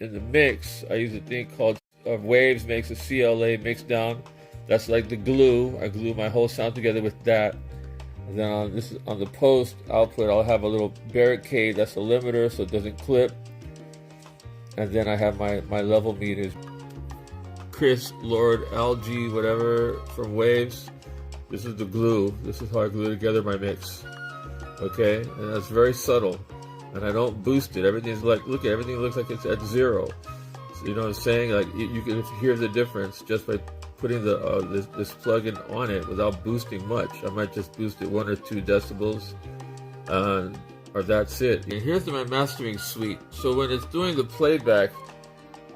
in the mix, I use a thing called Waves makes a CLA mix down. That's like the glue. I glue my whole sound together with that. And then on the post output, I'll have a little barricade. That's a limiter so it doesn't clip. And then I have my level meters. Chris Lord Algae, whatever, from Waves. This is the glue. This is how I glue together my mix. Okay, and that's very subtle. And I don't boost it. Everything's like, look at everything looks like it's at 0. So, you know what I'm saying? Like you can hear the difference just by putting the this plugin on it without boosting much. I might just boost it 1 or 2 decibels, or that's it. And here's my mastering suite. So when it's doing the playback,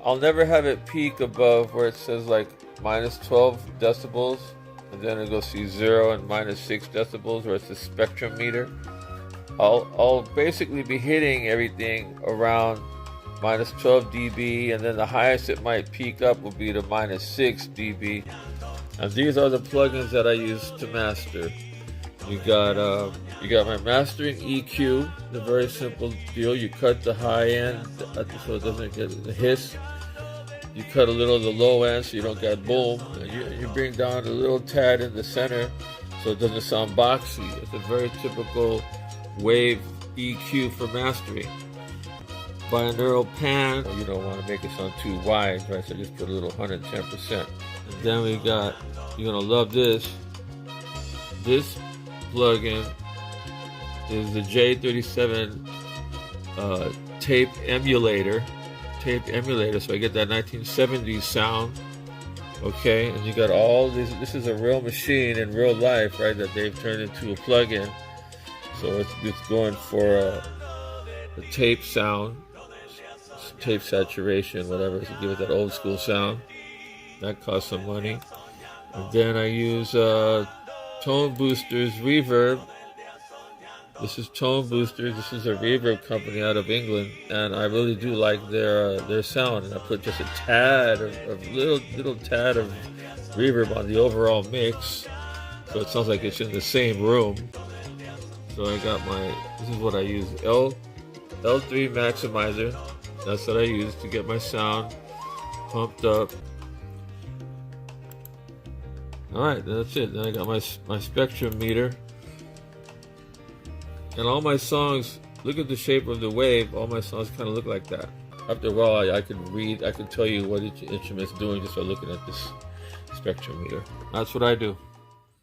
I'll never have it peak above where it says like minus 12 decibels, and then it goes to 0 and minus 6 decibels, where it's the spectrum meter. I'll basically be hitting everything around minus 12 dB, and then the highest it might peak up will be to minus 6 dB. And these are the plugins that I use to master. You got my mastering EQ, the very simple deal. You cut the high end so it doesn't get the hiss. You cut a little of the low end so you don't get boom. And you bring down a little tad in the center so it doesn't sound boxy. It's a very typical wave EQ for mastering. Binaural pan, you don't want to make it sound too wide, right? So just put a little 110%. And then we got, you're gonna love this. This plugin is the J37 tape emulator. So I get that 1970s sound. Okay, and you got all these. This is a real machine in real life, right? That they've turned into a plugin. So it's going for the tape sound, tape saturation, whatever, to give it that old school sound. That costs some money. And then I use Tone Boosters Reverb. This is Tone Boosters. This is a reverb company out of England, and I really do like their sound. And I put just a tad of little tad of reverb on the overall mix, so it sounds like it's in the same room. So I got this is what I use, L3 maximizer. That's what I use to get my sound pumped up. Alright, that's it. Then I got my spectrum meter. And all my songs, look at the shape of the wave, all my songs kind of look like that. After a while, I can tell you what each instrument's doing just by looking at this spectrum meter. That's what I do.